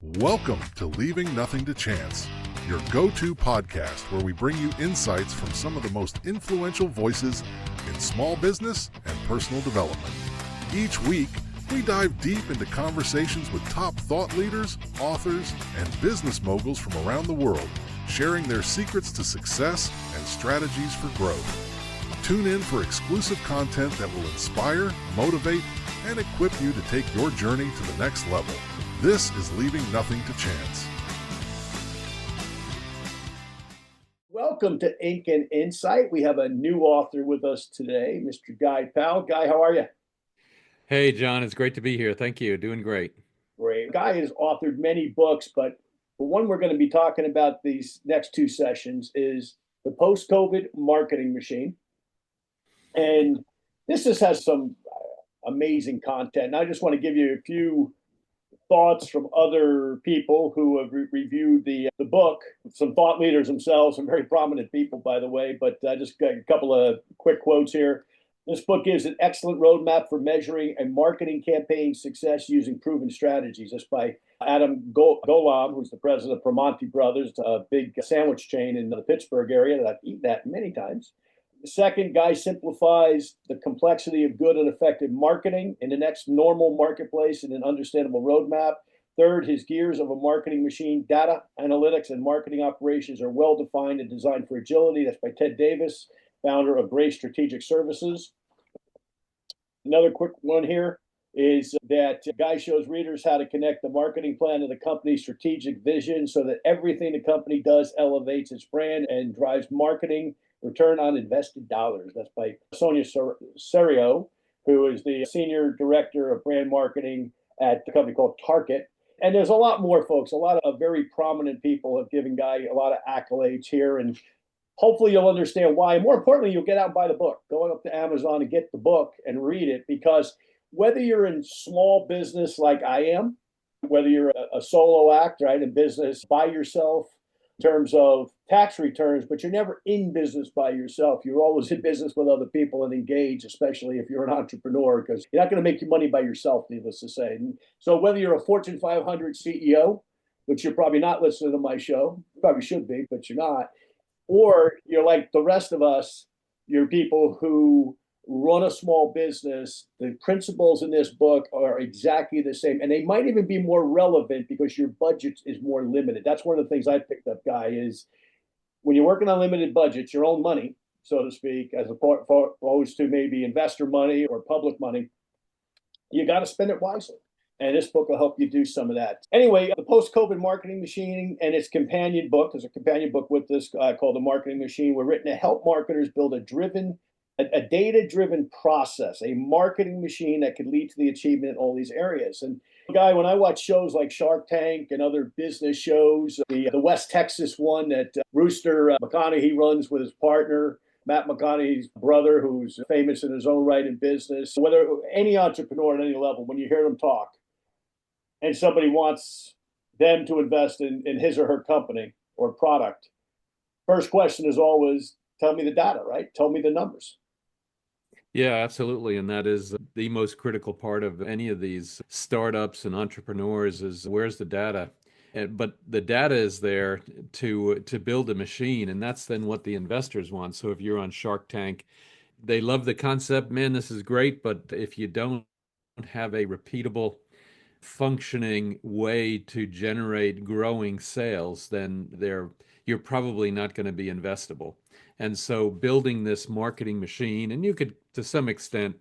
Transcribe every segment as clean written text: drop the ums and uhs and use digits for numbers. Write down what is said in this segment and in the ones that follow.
Welcome to Leaving Nothing to Chance, your go-to podcast where we bring you insights from some of the most influential voices in small business and personal development. Each week, we dive deep into conversations with top thought leaders, authors, and business moguls from around the world, sharing their secrets to success and strategies for growth. Tune in for exclusive content that will inspire, motivate, and equip you to take your journey to the next level. This is Leaving Nothing to Chance. Welcome to Ink and Insight. We have a new author with us today, Mr. Guy Powell. Guy, how are you? Hey, John, it's great to be here. Thank you. Doing great. Great. Guy has authored many books, but the one we're going to be talking about these next two sessions is The Post-COVID Marketing Machine. And this just has some amazing content. And I just want to give you a few thoughts from other people who have reviewed the book, some thought leaders themselves, some very prominent people, by the way, but I just got a couple of quick quotes here. This book gives an excellent roadmap for measuring a marketing campaign success using proven strategies. That's by Adam Golam, who's the president of Primanti Brothers, a big sandwich chain in the Pittsburgh area that I've eaten at many times. The second, Guy simplifies the complexity of good and effective marketing in the next normal marketplace in an understandable roadmap. Third, his gears of a marketing machine, data, analytics, and marketing operations are well defined and designed for agility. That's by Ted Davis, founder of Grace Strategic Services. Another quick one here is that Guy shows readers how to connect the marketing plan to the company's strategic vision so that everything the company does elevates its brand and drives marketing return on invested dollars. That's by Sonia Serio, who is the senior director of brand marketing at the company called Target. And there's a lot more, folks. A lot of very prominent people have given Guy a lot of accolades here, and hopefully you'll understand why. And more importantly, you'll get out and buy the book. Go up to Amazon and get the book and read it, because whether you're in small business like I am, whether you're a solo act, right, in business by yourself, in terms of tax returns, but you're never in business by yourself. You're always in business with other people and engage, especially if you're an entrepreneur, because you're not going to make your money by yourself, needless to say. And so whether you're a Fortune 500 CEO, which you're probably not listening to my show, you probably should be, but you're not, or you're like the rest of us, you're people who run a small business, the principles in this book are exactly the same. And they might even be more relevant because your budget is more limited. That's one of the things I picked up, Guy, is when you're working on limited budgets, your own money, so to speak, as opposed to maybe investor money or public money, you got to spend it wisely. And this book will help you do some of that. Anyway, the Post-COVID Marketing Machine and its companion book, there's a companion book with this called The Marketing Machine, were written to help marketers build a data-driven process, a marketing machine that could lead to the achievement in all these areas. And Guy, when I watch shows like Shark Tank and other business shows, the West Texas one that Rooster McConaughey runs with his partner, Matt McConaughey's brother, who's famous in his own right in business, whether any entrepreneur at any level, when you hear them talk and somebody wants them to invest in his or her company or product, first question is always, tell me the data, right? Tell me the numbers. Yeah, absolutely. And that is the most critical part of any of these startups and entrepreneurs is where's the data? But the data is there to build a machine, and that's then what the investors want. So if you're on Shark Tank, they love the concept, man, this is great, but if you don't have a repeatable functioning way to generate growing sales, then you're probably not going to be investable. And so building this marketing machine, and you could, to some extent,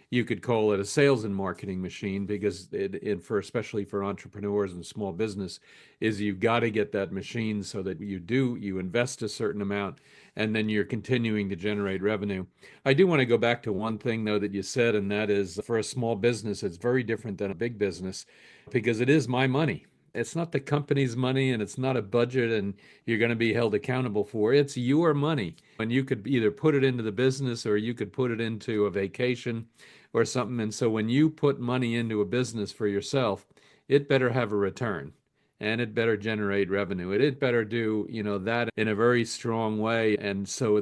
you could call it a sales and marketing machine, because especially for entrepreneurs and small business, is you've got to get that machine so that you invest a certain amount and then you're continuing to generate revenue. I do want to go back to one thing though that you said, and that is for a small business, it's very different than a big business because it is my money. It's not the company's money, and it's not a budget and you're going to be held accountable for. It's your money. And you could either put it into the business or you could put it into a vacation or something. And so when you put money into a business for yourself, it better have a return and it better generate revenue. It better do, that in a very strong way. And so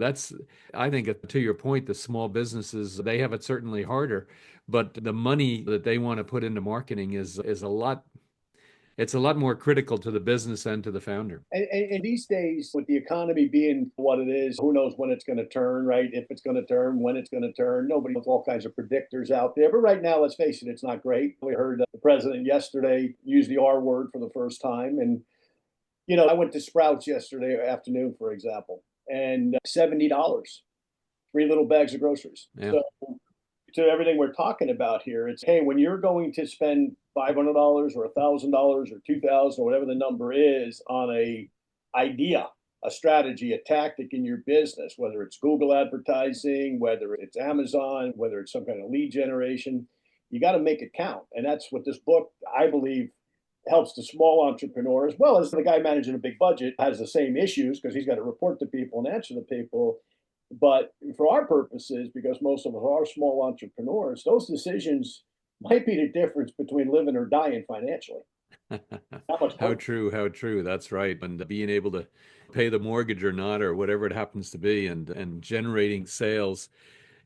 I think to your point, the small businesses, they have it certainly harder, but the money that they want to put into marketing is a lot it's a lot more critical to the business and to the founder. And these days, with the economy being what it is, who knows when it's going to turn, right? If it's going to turn, when it's going to turn. Nobody knows, all kinds of predictors out there. But right now, let's face it, it's not great. We heard the president yesterday use the R word for the first time. And, I went to Sprouts yesterday afternoon, for example, and $70, three little bags of groceries. Yeah. So to everything we're talking about here, it's, hey, when you're going to spend $500 or $1,000 or $2,000 or whatever the number is on a idea, a strategy, a tactic in your business, whether it's Google advertising, whether it's Amazon, whether it's some kind of lead generation, you got to make it count. And that's what this book, I believe, helps the small entrepreneur, as well as the guy managing a big budget, has the same issues because he's got to report to people and answer to people. But for our purposes, because most of us are small entrepreneurs, those decisions might be the difference between living or dying financially. How true, how true. That's right. And being able to pay the mortgage or not, or whatever it happens to be, and generating sales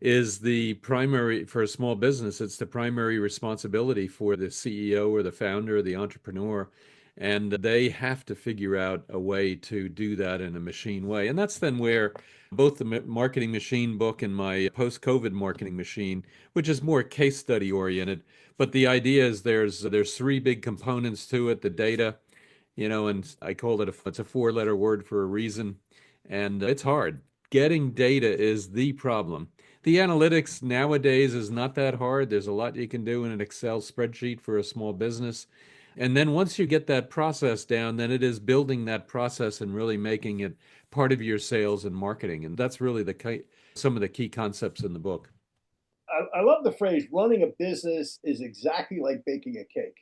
is the primary, for a small business, it's the primary responsibility for the CEO or the founder or the entrepreneur. And they have to figure out a way to do that in a machine way. And that's then where both the marketing machine book and my post-COVID marketing machine, which is more case study oriented, but the idea is there's three big components to it: the data, and I call it it's a four-letter word for a reason, and it's hard. Getting data is the problem. The analytics nowadays is not that hard. There's a lot you can do in an Excel spreadsheet for a small business. And then once you get that process down, then it is building that process and really making it part of your sales and marketing. And that's really some of the key concepts in the book. I love the phrase, running a business is exactly like baking a cake.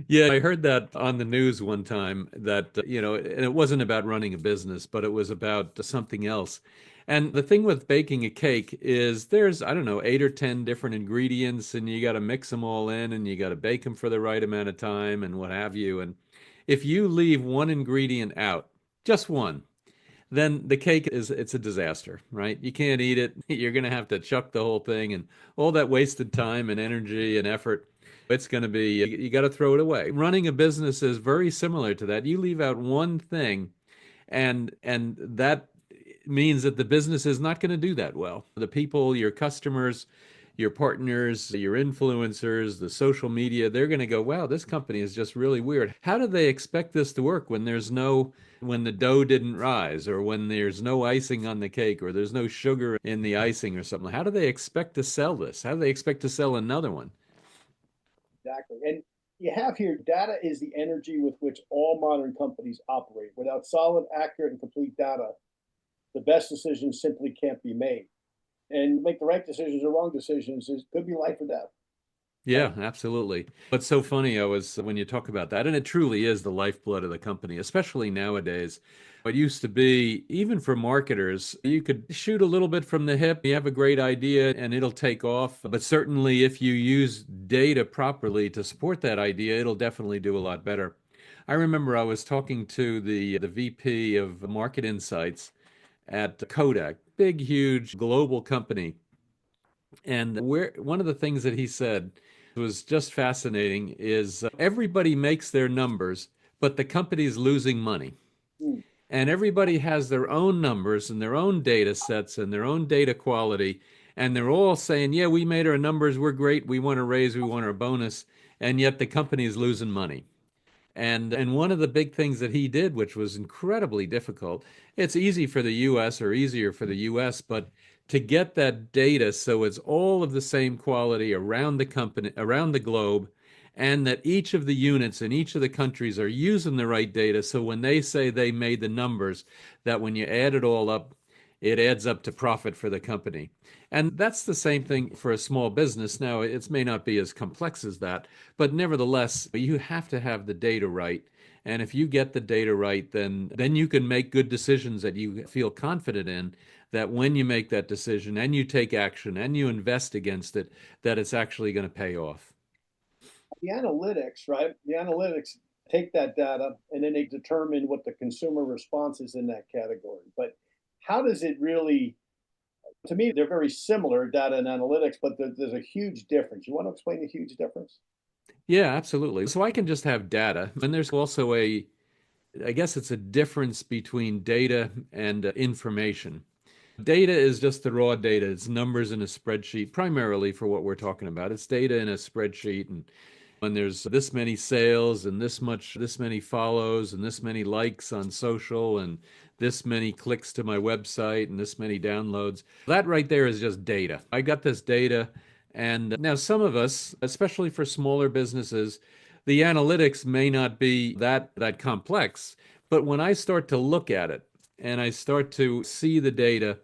Yeah, I heard that on the news one time that, and it wasn't about running a business, but it was about something else. And the thing with baking a cake is there's, I don't know, 8 or 10 different ingredients, and you got to mix them all in, and you got to bake them for the right amount of time and what have you. And if you leave one ingredient out, just one, then the cake it's a disaster, right? You can't eat it. You're going to have to chuck the whole thing, and all that wasted time and energy and effort. It's going to be, you got to throw it away. Running a business is very similar to that. You leave out one thing, and that means that the business is not going to do that well. The people, your customers, your partners, your influencers, the social media, they're going to go, wow, this company is just really weird. How do they expect this to work when when the dough didn't rise, or when there's no icing on the cake, or there's no sugar in the icing or something? How do they expect to sell this? How do they expect to sell another one? Exactly. And you have here, data is the energy with which all modern companies operate. Without solid, accurate, and complete data, the best decisions simply can't be made. And make the right decisions or wrong decisions could be life or death. Yeah, absolutely. What's so funny, when you talk about that, and it truly is the lifeblood of the company, especially nowadays. It used to be, even for marketers, you could shoot a little bit from the hip, you have a great idea, and it'll take off. But certainly, if you use data properly to support that idea, it'll definitely do a lot better. I remember I was talking to the VP of Market Insights at Kodak, big, huge global company. And one of the things that he said was just fascinating is everybody makes their numbers, but the company's losing money. Mm. And everybody has their own numbers and their own data sets and their own data quality. And they're all saying, yeah, we made our numbers, we're great, we want a raise, we want our bonus. And yet the company is losing money. And one of the big things that he did, which was incredibly difficult, it's easy for the US, or easier for the US, but to get that data so it's all of the same quality around the company, around the globe, and that each of the units in each of the countries are using the right data. So when they say they made the numbers, that when you add it all up, it adds up to profit for the company. And that's the same thing for a small business. Now, it may not be as complex as that, but nevertheless, you have to have the data right. And if you get the data right, then you can make good decisions that you feel confident in, that when you make that decision and you take action and you invest against it, that it's actually going to pay off. The analytics, right? The analytics take that data and then they determine what the consumer response is in that category. But how does it really, to me, they're very similar, data and analytics, but there's a huge difference. You want to explain the huge difference? Yeah, absolutely. So I can just have data. And there's also I guess it's a difference between data and information. Data is just the raw data. It's numbers in a spreadsheet, primarily for what we're talking about. It's data in a spreadsheet, and when there's this many sales and this many follows and this many likes on social and this many clicks to my website and this many downloads. That right there is just data. I got this data, and now some of us, especially for smaller businesses, the analytics may not be that complex, but when I start to look at it and I start to see the data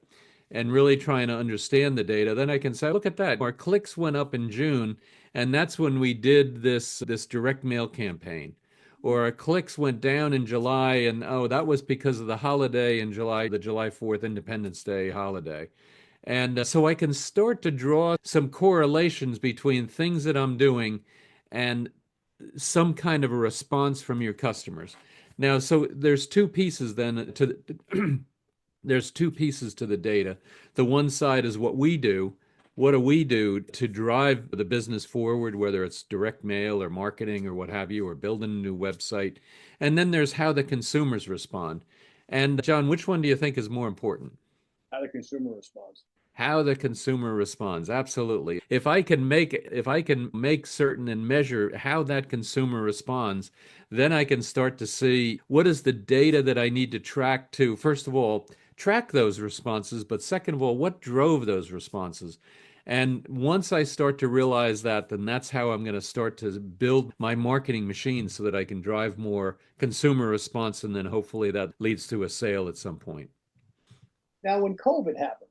and really trying to understand the data, then I can say, look at that. Our clicks went up in June, and that's when we did this direct mail campaign. Or our clicks went down in July, and oh, that was because of the holiday in July, the July 4th Independence Day holiday. And so I can start to draw some correlations between things that I'm doing and some kind of a response from your customers. Now, so there's two pieces then to there's two pieces to the data. The one side is what we do. What do we do to drive the business forward, whether it's direct mail or marketing or what have you, or building a new website? And then there's how the consumers respond. And John, which one do you think is more important? How the consumer responds. How the consumer responds. Absolutely. If I can make certain and measure how that consumer responds, then I can start to see what is the data that I need to track to, first of all, track those responses, but second of all, what drove those responses? And once I start to realize that, then that's how I'm going to start to build my marketing machine so that I can drive more consumer response, and then hopefully that leads to a sale at some point. Now, when COVID happened,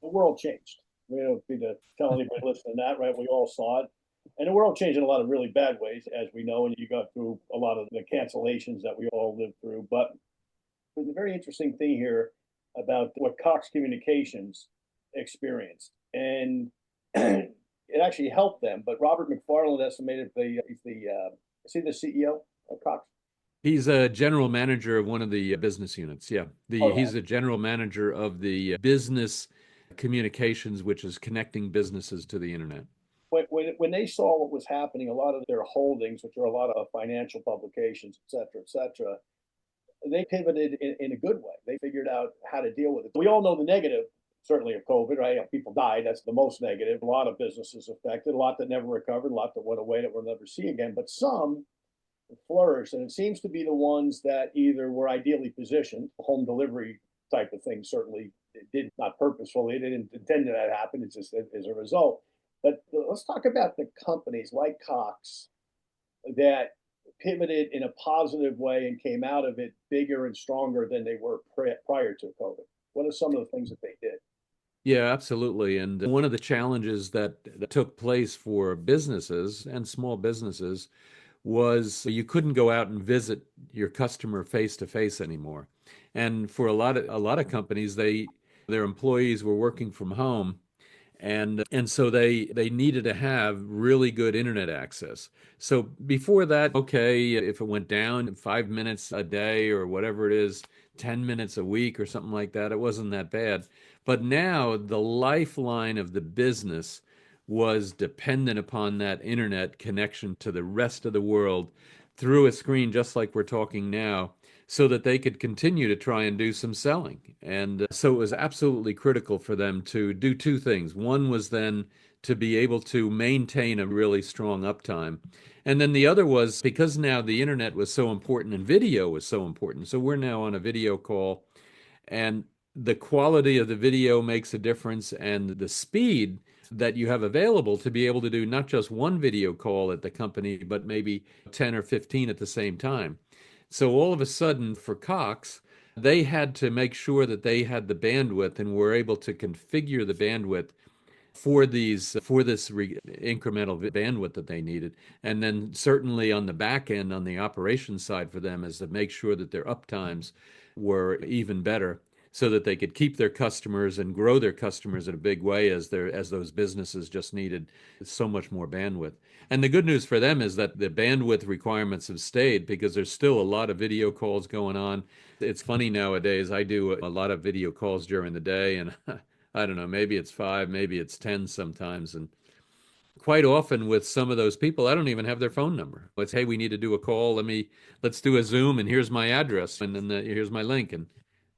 the world changed. We don't need to tell anybody listening to that, right? We all saw it. And the world changed in a lot of really bad ways, as we know, and you got through a lot of the cancellations that we all lived through. But there's a very interesting thing here about what Cox Communications experienced. And it actually helped them. But Robert McFarland estimated is he the CEO of Cox? He's a general manager of one of the business units. Yeah. Oh, He's a general manager of the business communications, which is connecting businesses to the internet. when they saw what was happening, a lot of their holdings, which are a lot of financial publications, et cetera, they pivoted in a good way. They figured out how to deal with it. We all know the negative, certainly of COVID, right? People died. That's the most negative. A lot of businesses affected, a lot that never recovered, a lot that went away that we'll never see again. But some flourished, and it seems to be the ones that either were ideally positioned, home delivery type of thing certainly did not purposefully, they didn't intend that to happen, it's just as a result. But let's talk about the companies like Cox that pivoted in a positive way and came out of it bigger and stronger than they were prior to COVID. What are some of the things that they did? Yeah, absolutely. And one of the challenges that took place for businesses and small businesses was you couldn't go out and visit your customer face to face anymore. And for a lot of companies, their employees were working from home, and so they needed to have really good internet access. So before that, okay, if it went down 5 minutes a day or whatever it is, 10 minutes a week or something like that, it wasn't that bad. But now the lifeline of the business was dependent upon that internet connection to the rest of the world through a screen, just like we're talking now, so that they could continue to try and do some selling. And so it was absolutely critical for them to do two things. One was then to be able to maintain a really strong uptime. And then the other was because now the internet was so important and video was so important. So we're now on a video call, and the quality of the video makes a difference, and the speed that you have available to be able to do not just one video call at the company, but maybe 10 or 15 at the same time. So all of a sudden, for Cox, they had to make sure that they had the bandwidth and were able to configure the bandwidth for this incremental bandwidth that they needed. And then certainly on the back end, on the operations side for them, is to make sure that their uptimes were even better, so that they could keep their customers and grow their customers in a big way, as those businesses just needed so much more bandwidth. And the good news for them is that the bandwidth requirements have stayed, because there's still a lot of video calls going on. It's funny nowadays, I do a lot of video calls during the day, and I don't know, maybe it's 5, maybe it's 10 sometimes. And quite often with some of those people, I don't even have their phone number. It's, hey, we need to do a call. Let's do a Zoom, and here's my address, and then here's my link,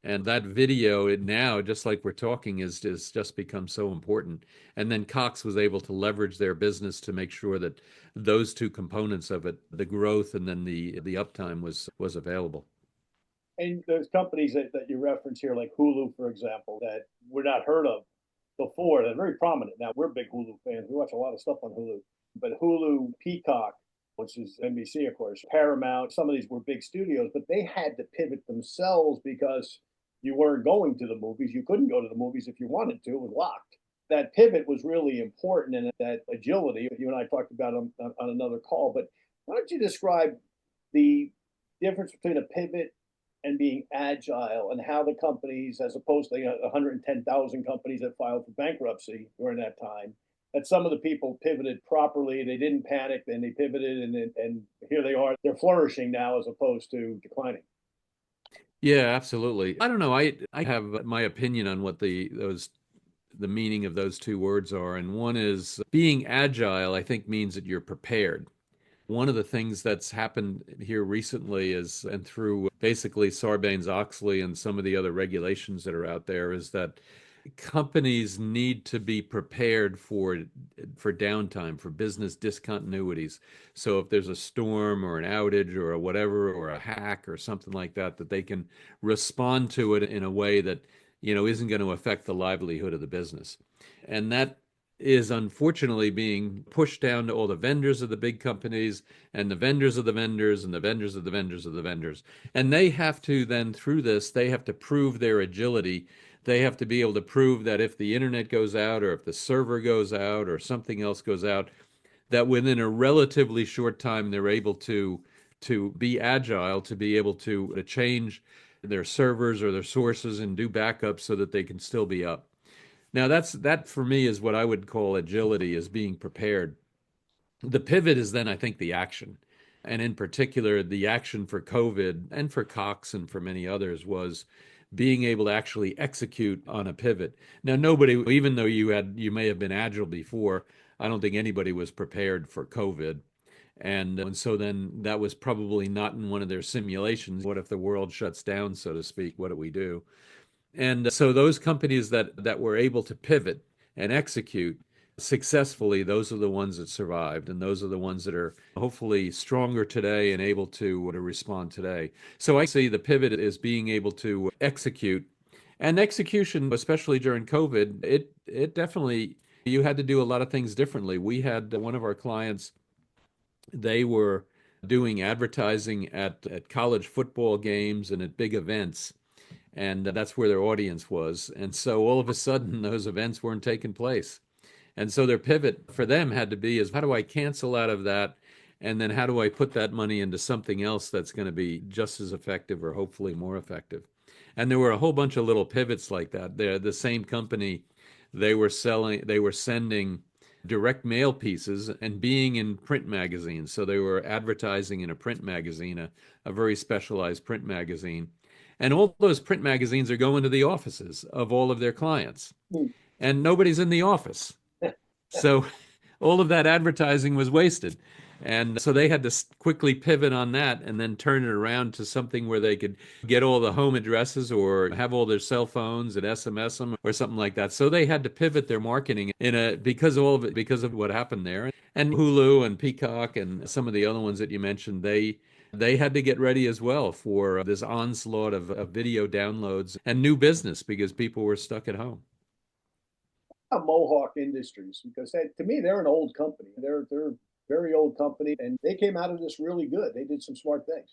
and that video it now, just like we're talking, is just become so important. And then Cox was able to leverage their business to make sure that those two components of it, the growth and then the uptime, was available. And those companies that you reference here, like Hulu, for example, that were not heard of before, they're very prominent now. We're big Hulu fans. We watch a lot of stuff on Hulu. But Hulu, Peacock, which is NBC, of course, Paramount, some of these were big studios, but they had to pivot themselves because you weren't going to the movies. You couldn't go to the movies if you wanted to, it was locked. That pivot was really important, and that agility you and I talked about on another call. But why don't you describe the difference between a pivot and being agile, and how the companies, as opposed to 110,000 companies that filed for bankruptcy during that time, that some of the people pivoted properly. They didn't panic, then they pivoted, and here they are. They're flourishing now as opposed to declining. Yeah, absolutely. I don't know. I have my opinion on what the meaning of those two words are, and one is being agile. I think means that you're prepared. One of the things that's happened here recently is, and through basically Sarbanes-Oxley and some of the other regulations that are out there, is that companies need to be prepared for downtime, for business discontinuities. So if there's a storm or an outage or a whatever or a hack or something like that, that they can respond to it in a way that, isn't going to affect the livelihood of the business. And that is unfortunately being pushed down to all the vendors of the big companies and the vendors of the vendors and the vendors of the vendors of the vendors. And they have to then, through this, they have to prove their agility. They have to be able to prove that if the internet goes out or if the server goes out or something else goes out, that within a relatively short time they're able to be agile, to be able to change their servers or their sources and do backups so that they can still be up. Now that for me is what I would call agility, is being prepared. The pivot is then, I think, the action. And in particular, the action for COVID and for Cox and for many others was being able to actually execute on a pivot. Now, nobody, even though you may have been agile before, I don't think anybody was prepared for COVID. And so then that was probably not in one of their simulations. What if the world shuts down, so to speak? What do we do? And so those companies that were able to pivot and execute successfully, those are the ones that survived, and those are the ones that are hopefully stronger today and able to respond today. So I see the pivot as being able to execute, and execution, especially during COVID, it definitely, you had to do a lot of things differently. We had one of our clients, they were doing advertising at college football games and at big events, and that's where their audience was. And so all of a sudden, those events weren't taking place. And so their pivot for them had to be is, how do I cancel out of that? And then how do I put that money into something else that's going to be just as effective or hopefully more effective? And there were a whole bunch of little pivots like that. They're the same company, they were sending direct mail pieces and being in print magazines. So they were advertising in a print magazine, a very specialized print magazine. And all those print magazines are going to the offices of all of their clients. And nobody's in the office. So all of that advertising was wasted. And so they had to quickly pivot on that and then turn it around to something where they could get all the home addresses or have all their cell phones and SMS them or something like that. So they had to pivot their marketing because of what happened there. And Hulu and Peacock and some of the other ones that you mentioned, they had to get ready as well for this onslaught of video downloads and new business because people were stuck at home. Mohawk Industries, because to me they're an old company. They're a very old company, and they came out of this really good. They did some smart things.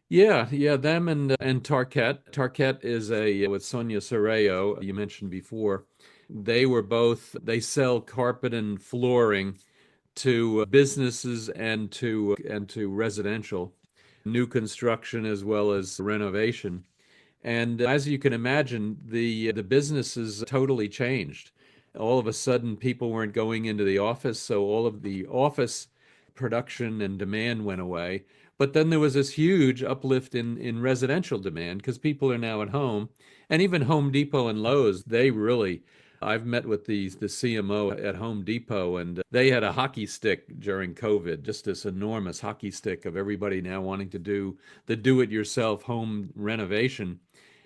Yeah, them and Tarkett. Tarkett is with Sonia Soreo, you mentioned before. They sell carpet and flooring to businesses and to residential, new construction as well as renovation. And as you can imagine, the businesses totally changed. All of a sudden, people weren't going into the office, so all of the office production and demand went away. But then there was this huge uplift in residential demand because people are now at home. And even Home Depot and Lowe's, they really I've met with the CMO at Home Depot, and they had a hockey stick during COVID, just this enormous hockey stick of everybody now wanting to do the do-it-yourself home renovation.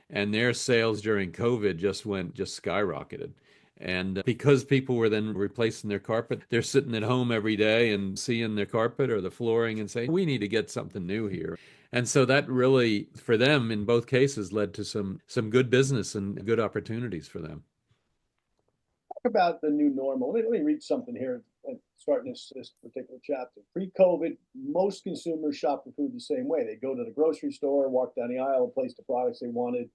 And their sales during COVID just skyrocketed. And because people were then replacing their carpet, they're sitting at home every day and seeing their carpet or the flooring and saying, we need to get something new here. And so that really, for them, in both cases, led to some good business and good opportunities for them. Talk about the new normal. Let me read something here, starting this particular chapter. Pre-COVID, most consumers shop for food the same way. They go to the grocery store, walk down the aisle, and place the products they wanted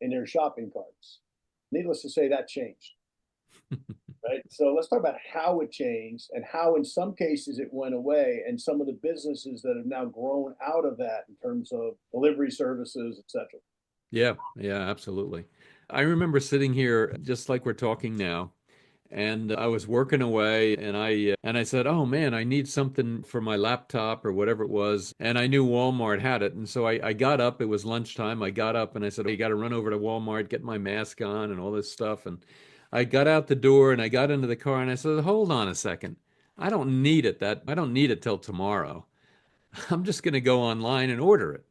in their shopping carts. Needless to say, that changed. Right. So let's talk about how it changed and how, in some cases, it went away, and some of the businesses that have now grown out of that in terms of delivery services, etc. Yeah, yeah, absolutely. I remember sitting here just like we're talking now, and I was working away, and I said, "Oh man, I need something for my laptop or whatever it was." And I knew Walmart had it, and so I got up. It was lunchtime. I got up and I said, "Oh, you got to run over to Walmart, get my mask on, and all this stuff." And I got out the door and I got into the car and I said, "Hold on a second. I don't need it. I don't need it till tomorrow. I'm just going to go online and order it."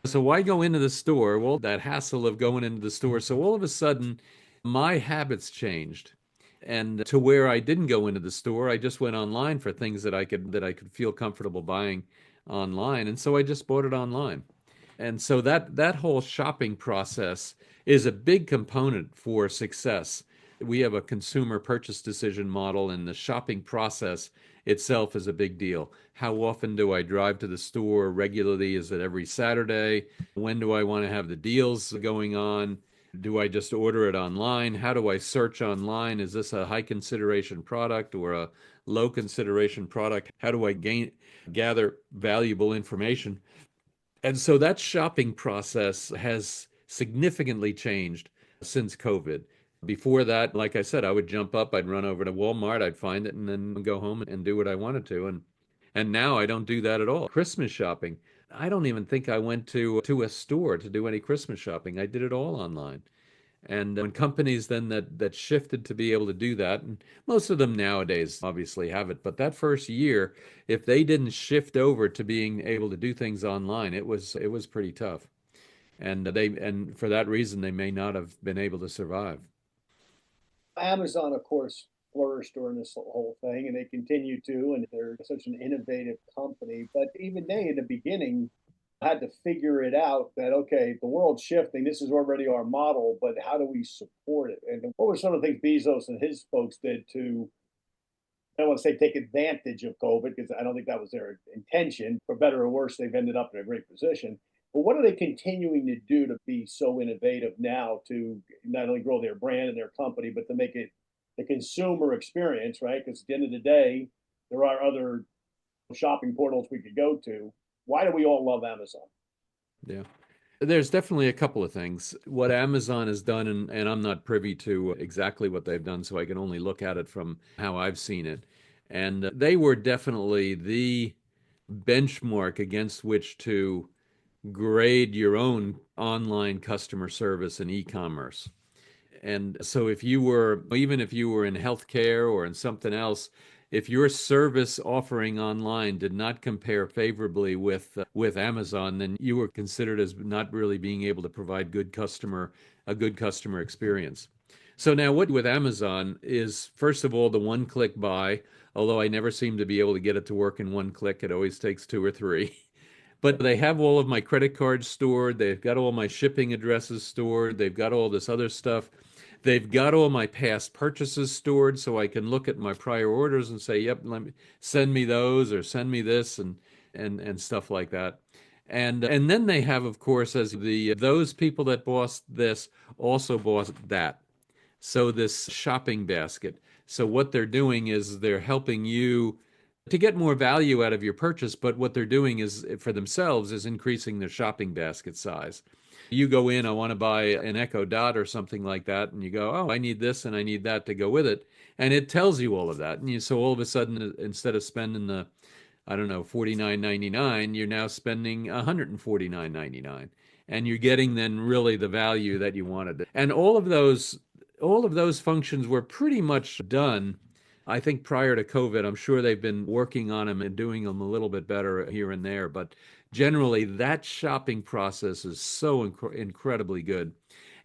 So why go into the store? Well, that hassle of going into the store. So all of a sudden, my habits changed. And to where I didn't go into the store, I just went online for things that I could feel comfortable buying online. And so I just bought it online. And so that whole shopping process is a big component for success. We have a consumer purchase decision model, and the shopping process itself is a big deal. How often do I drive to the store regularly? Is it every Saturday? When do I want to have the deals going on? Do I just order it online? How do I search online? Is this a high consideration product or a low consideration product? How do I gather valuable information? And so that shopping process has significantly changed since COVID. Before that, like I said, I would jump up, I'd run over to Walmart, I'd find it, and then go home and do what I wanted to. And now I don't do that at all. Christmas shopping, I don't even think I went to a store to do any Christmas shopping. I did it all online. And when companies then that shifted to be able to do that, and most of them nowadays obviously have it, but that first year, if they didn't shift over to being able to do things online, it was pretty tough. And for that reason, they may not have been able to survive. Amazon, of course, flourished during this whole thing, and they continue to, and they're such an innovative company. But even they, in the beginning, had to figure it out that, okay, the world's shifting. This is already our model, but how do we support it? And what were some of the things Bezos and his folks did to, I don't want to say take advantage of COVID, because I don't think that was their intention. For better or worse, they've ended up in a great position. But what are they continuing to do to be so innovative now to not only grow their brand and their company, but to make it the consumer experience, right? Because at the end of the day, there are other shopping portals we could go to. Why do we all love Amazon? Yeah. There's definitely a couple of things. What Amazon has done, and I'm not privy to exactly what they've done, so I can only look at it from how I've seen it. And they were definitely the benchmark against which to grade your own online customer service and e-commerce. And so even if you were in healthcare or in something else, if your service offering online did not compare favorably with Amazon, then you were considered as not really being able to provide a good customer experience. So now what with Amazon is, first of all, the one-click buy, although I never seem to be able to get it to work in one click. It always takes two or three. But they have all of my credit cards stored. They've got all my shipping addresses stored. They've got all this other stuff. They've got all my past purchases stored, so I can look at my prior orders and say, "Yep, send me those or send me this," and stuff like that. And then they have, of course, as those people that bought this also bought that. So this shopping basket. So what they're doing is they're helping you to get more value out of your purchase, but what they're doing is for themselves is increasing their shopping basket size. You go in, I want to buy an Echo Dot or something like that, and you go, oh, I need this and I need that to go with it, and it tells you all of that. And so all of a sudden, instead of spending I don't know, $49.99, you're now spending $149.99, and you're getting then really the value that you wanted. And all of those all of those functions were pretty much done. I think prior to COVID, I'm sure they've been working on them and doing them a little bit better here and there. But generally, that shopping process is so incredibly good.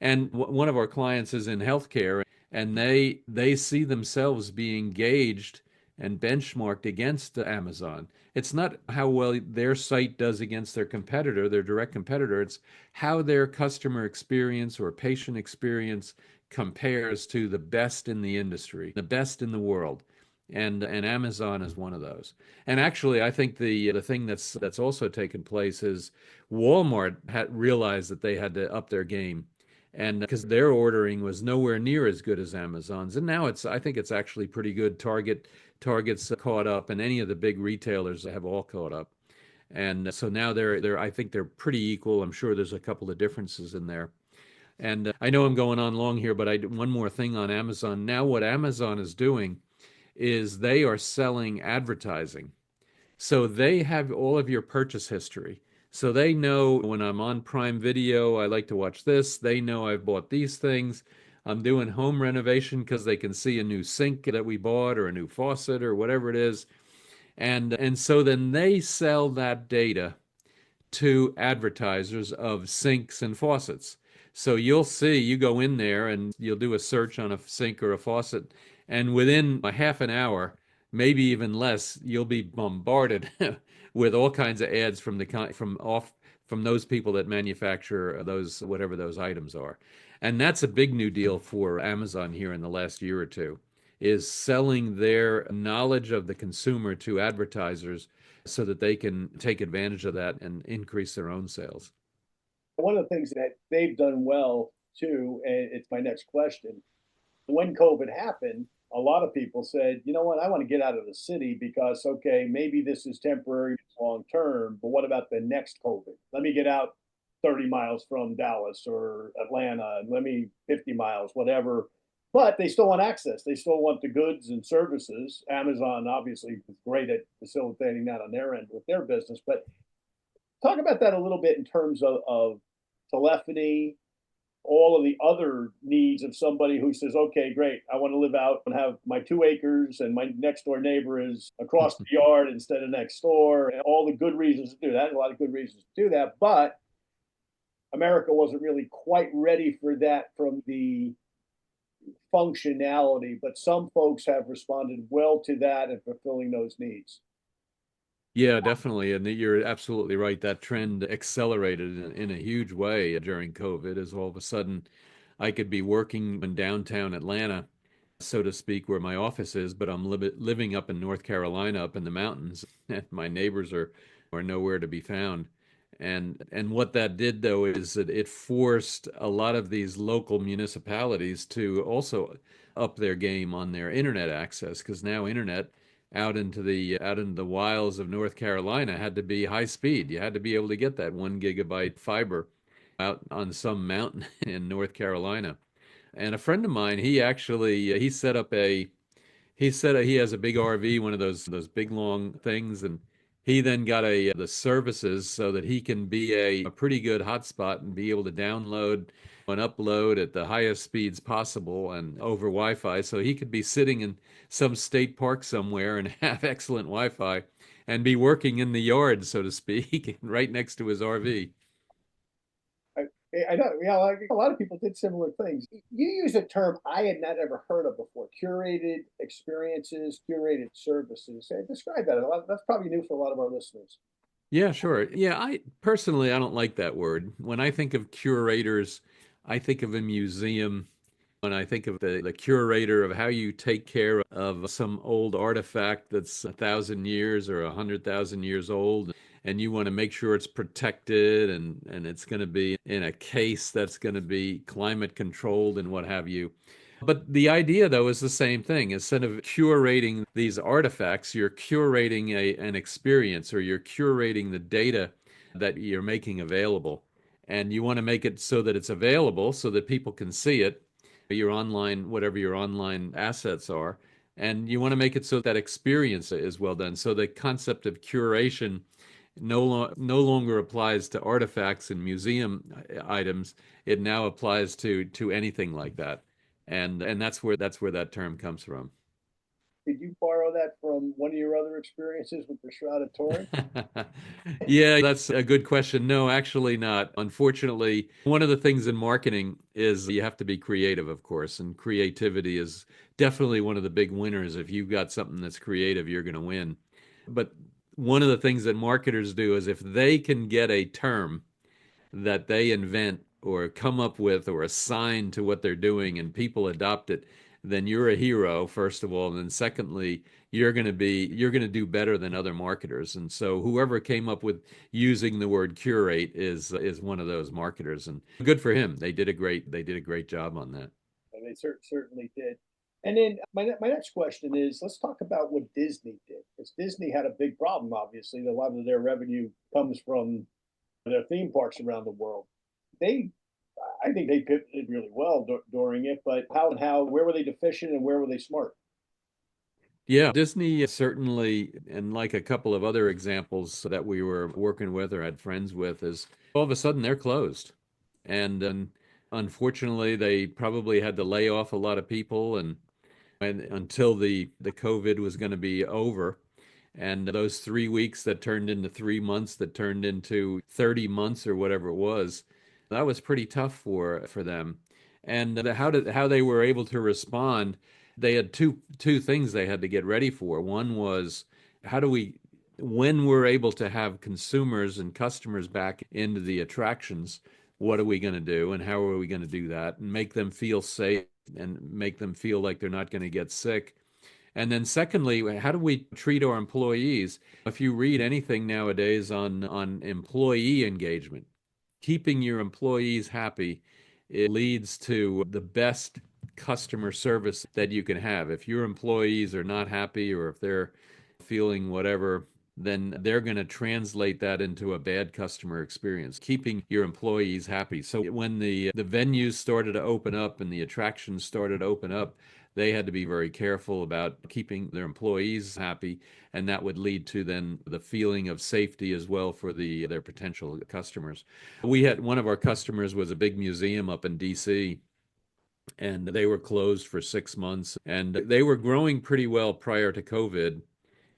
And one of our clients is in healthcare, and they see themselves being gauged and benchmarked against Amazon. It's not how well their site does against their competitor, their direct competitor. It's how their customer experience or patient experience compares to the best in the industry, the best in the world. And Amazon is one of those. And actually, I think the thing that's also taken place is Walmart had realized that they had to up their game, and because their ordering was nowhere near as good as Amazon's, and now I think it's actually pretty good. Target's caught up, and any of the big retailers have all caught up. And so now they're I think they're pretty equal. I'm sure there's a couple of differences in there. And I know I'm going on long here, but one more thing on Amazon. Now, what Amazon is doing is they are selling advertising. So they have all of your purchase history. So they know when I'm on Prime Video, I like to watch this. They know I've bought these things. I'm doing home renovation because they can see a new sink that we bought or a new faucet or whatever it is. And so then they sell that data to advertisers of sinks and faucets. So you'll see, you go in there and you'll do a search on a sink or a faucet, and within a half an hour, maybe even less, you'll be bombarded with all kinds of ads from those people that manufacture those whatever those items are. And that's a big new deal for Amazon here in the last year or two, is selling their knowledge of the consumer to advertisers so that they can take advantage of that and increase their own sales. One of the things that they've done well too, and it's my next question, when COVID happened, a lot of people said, you know what, I want to get out of the city because, okay, maybe this is temporary, long term, but what about the next COVID? Let me get out 30 miles from Dallas or Atlanta, and let me 50 miles, whatever. But they still want access. They still want the goods and services. Amazon obviously is great at facilitating that on their end with their business. But talk about that a little bit in terms of telephony, all of the other needs of somebody who says, okay, great, I want to live out and have my 2 acres and my next door neighbor is across the yard instead of next door, and all the good reasons to do that, a lot of good reasons to do that. But America wasn't really quite ready for that from the functionality, but some folks have responded well to that and fulfilling those needs. Yeah, definitely. And you're absolutely right. That trend accelerated in a huge way during COVID, as all of a sudden I could be working in downtown Atlanta, so to speak, where my office is, but I'm living up in North Carolina, up in the mountains, and my neighbors are nowhere to be found. And what that did, though, is that it forced a lot of these local municipalities to also up their game on their internet access, because now internet out into the wilds of North Carolina had to be high speed. You had to be able to get that 1 gigabyte fiber out on some mountain in North Carolina. And a friend of mine, he set up he said he has a big RV, one of those big long things, and he then got the services so that he can be a pretty good hotspot and be able to download and upload at the highest speeds possible and over Wi-Fi. So he could be sitting in some state park somewhere and have excellent Wi-Fi and be working in the yard, so to speak, right next to his RV. I know, yeah, like a lot of people did similar things. You use a term I had not ever heard of before: curated experiences, curated services. Describe that. That's probably new for a lot of our listeners. Yeah, sure. Yeah, I don't like that word. When I think of curators, I think of a museum. When I think of the curator of how you take care of some old artifact that's 1,000 years or 100,000 years old, and you want to make sure it's protected and it's going to be in a case that's going to be climate controlled and what have you. But the idea, though, is the same thing. Instead of curating these artifacts, you're curating an experience, or you're curating the data that you're making available. And you want to make it so that it's available so that people can see it, your online, whatever your online assets are. And you want to make it so that experience is well done. So the concept of curation no longer applies to artifacts and museum items. It now applies to anything like that. And that's where that term comes from. Did you borrow that from one of your other experiences with the Shroud of Turin? Yeah, that's a good question. No, actually not. Unfortunately, one of the things in marketing is you have to be creative, of course, and creativity is definitely one of the big winners. If you've got something that's creative, you're going to win. But one of the things that marketers do is if they can get a term that they invent or come up with or assign to what they're doing and people adopt it, then you're a hero, first of all. And then secondly, you're going to do better than other marketers. And so whoever came up with using the word curate is one of those marketers. And good for him. They did a great job on that. And they certainly did. And then my next question is, let's talk about what Disney did. Because Disney had a big problem, obviously. A lot of their revenue comes from their theme parks around the world. They, I think they pivoted really well during it, but where were they deficient and where were they smart? Yeah, Disney certainly, and like a couple of other examples that we were working with or had friends with, is all of a sudden they're closed. And unfortunately, they probably had to lay off a lot of people and until the COVID was going to be over. And those 3 weeks that turned into 3 months, that turned into 30 months or whatever it was, that was pretty tough for them. And how they were able to respond, they had two things they had to get ready for. One was how do we when we're able to have consumers and customers back into the attractions, what are we going to do and how are we going to do that and make them feel safe and make them feel like they're not going to get sick. And then secondly, how do we treat our employees? If you read anything nowadays on employee engagement, keeping your employees happy, it leads to the best customer service that you can have. If your employees are not happy or if they're feeling whatever, then they're going to translate that into a bad customer experience, keeping your employees happy. So when the venues started to open up and the attractions started to open up, they had to be very careful about keeping their employees happy, and that would lead to then the feeling of safety as well for their potential customers. We had one of our customers was a big museum up in DC, and they were closed for 6 months, and they were growing pretty well prior to COVID,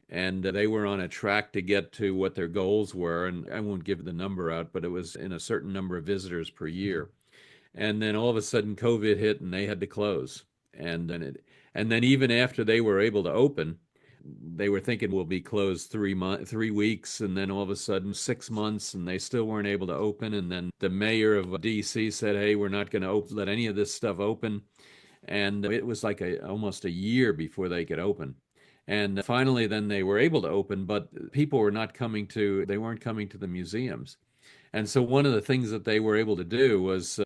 and they were on a track to get to what their goals were, and I won't give the number out, but it was in a certain number of visitors per year. And then all of a sudden COVID hit and they had to close. And then even after they were able to open, they were thinking we'll be closed 3 weeks, and then all of a sudden 6 months, and they still weren't able to open. And then the mayor of DC said, "Hey, we're not going to let any of this stuff open." And it was like almost a year before they could open. And finally, then they were able to open, but people were not coming to, they weren't coming to the museums. And so one of the things that they were able to do was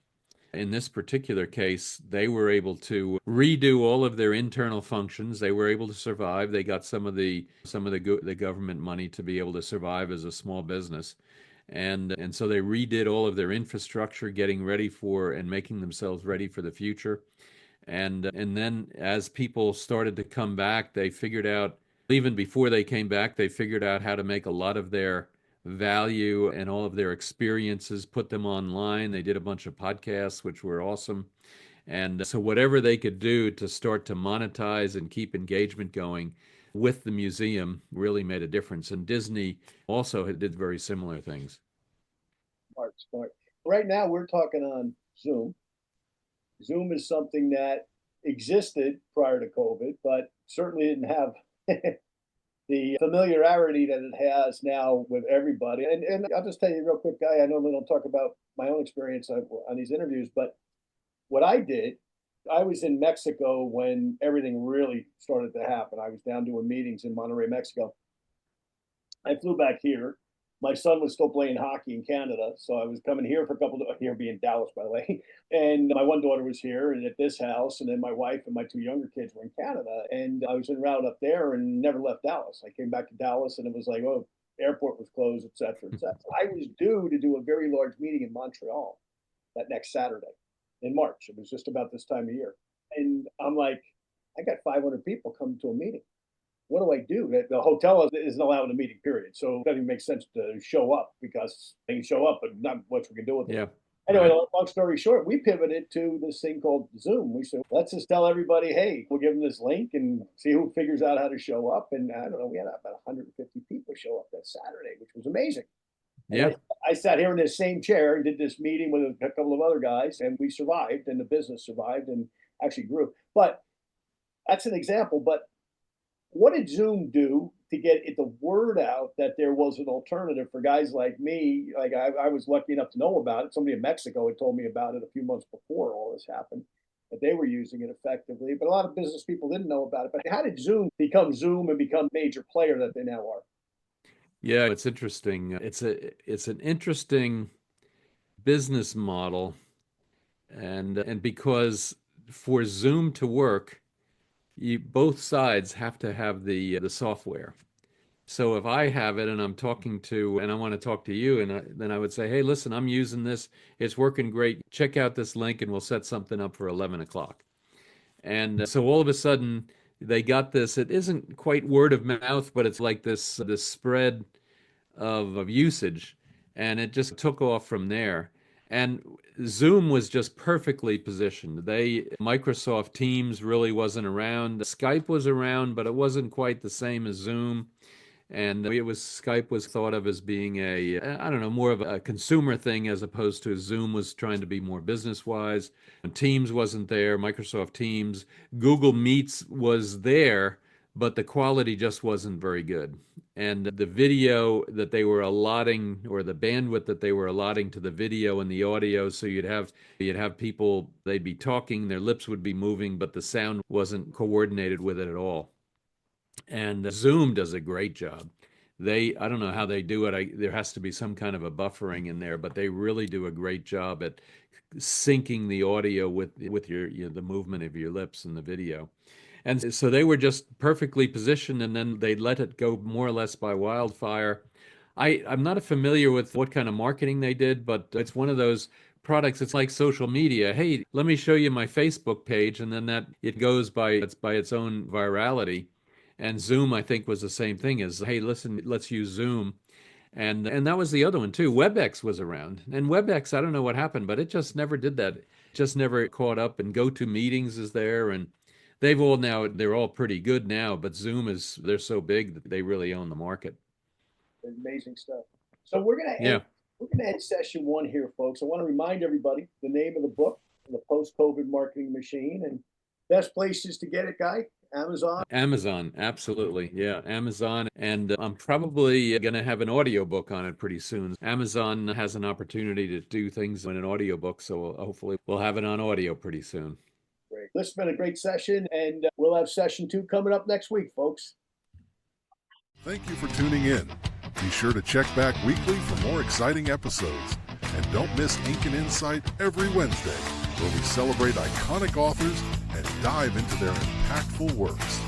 in this particular case, they were able to redo all of their internal functions. They were able to survive. They got some of the government money to be able to survive as a small business. And so they redid all of their infrastructure, getting ready for and making themselves ready for the future. And then as people started to come back, they figured out, even before they came back, they figured out how to make a lot of their value and all of their experiences, put them online. They did a bunch of podcasts, which were awesome. And so whatever they could do to start to monetize and keep engagement going with the museum really made a difference. And Disney also did very similar things. Smart, smart. Right now, we're talking on Zoom. Zoom is something that existed prior to COVID, but certainly didn't have the familiarity that it has now with everybody. And I'll just tell you real quick, Guy, I normally don't talk about my own experience on these interviews, but what I did, I was in Mexico when everything really started to happen. I was down doing meetings in Monterrey, Mexico. I flew back here. My son was still playing hockey in Canada, so I was coming here for a couple of here being Dallas, by the way. And my one daughter was here and at this house, and then my wife and my two younger kids were in Canada. And I was en route up there and never left Dallas. I came back to Dallas and it was like, oh, airport was closed, et cetera, et cetera. I was due to do a very large meeting in Montreal that next Saturday in March. It was just about this time of year. And I'm like, I got 500 people coming to a meeting. What do I do? The hotel isn't allowed a meeting period. So it doesn't even make sense to show up because they can show up, but not much we can do with it. Yeah. Anyway, Right. long story short, we pivoted to this thing called Zoom. We said, let's just tell everybody, hey, we'll give them this link and see who figures out how to show up. And I don't know, we had about 150 people show up that Saturday, which was amazing. And Yeah. I sat here in this same chair and did this meeting with a couple of other guys, and we survived, and the business survived and actually grew. But that's an example. But what did Zoom do to get the word out that there was an alternative for guys like me? Like I was lucky enough to know about it. Somebody in Mexico had told me about it a few months before all this happened, that they were using it effectively. But a lot of business people didn't know about it. But how did Zoom and become a major player that they now are? Yeah, it's interesting. It's an interesting business model, and because for Zoom to work, both sides have to have the software. So if I have it and I'm talking to, and I want to talk to you, and then I would say, hey, listen, I'm using this. It's working great. Check out this link and we'll set something up for 11 o'clock. And so all of a sudden they got this. It isn't quite word of mouth, but it's like this spread of usage, and it just took off from there. And Zoom was just perfectly positioned. Microsoft Teams really wasn't around. Skype was around, but it wasn't quite the same as Zoom. And Skype was thought of as being I don't know, more of a consumer thing as opposed to Zoom was trying to be more business wise. And Teams wasn't there, Microsoft Teams. Google Meets was there, but the quality just wasn't very good. And the video that they were allotting, or the bandwidth that they were allotting to the video and the audio, so you'd have people, they'd be talking, their lips would be moving, but the sound wasn't coordinated with it at all. And Zoom does a great job. I don't know how they do it. There has to be some kind of a buffering in there, but they really do a great job at syncing the audio with the movement of your lips and the video. And so they were just perfectly positioned, and then they let it go more or less by wildfire. I'm not familiar with what kind of marketing they did, but it's one of those products. It's like social media. Hey, let me show you my Facebook page, and then that it goes by its own virality. And Zoom, I think, was the same thing as, hey, listen, let's use Zoom. And that was the other one too. WebEx was around. And WebEx, I don't know what happened, but it just never did that. It just never caught up. And GoToMeetings is there. And they're all pretty good now, but they're so big that they really own the market. Amazing stuff. So Yeah. we're gonna end session one here, folks. I want to remind everybody the name of the book, The Post-COVID Marketing Machine, and best places to get it, Guy. Amazon. Amazon, absolutely. Yeah, Amazon. And I'm probably going to have an audiobook on it pretty soon. Amazon has an opportunity to do things in an audiobook, so hopefully we'll have it on audio pretty soon. Great. This has been a great session, and we'll have session two coming up next week, folks. Thank you for tuning in. Be sure to check back weekly for more exciting episodes. And don't miss Ink and Insight every Wednesday, where we celebrate iconic authors and dive into their impactful works.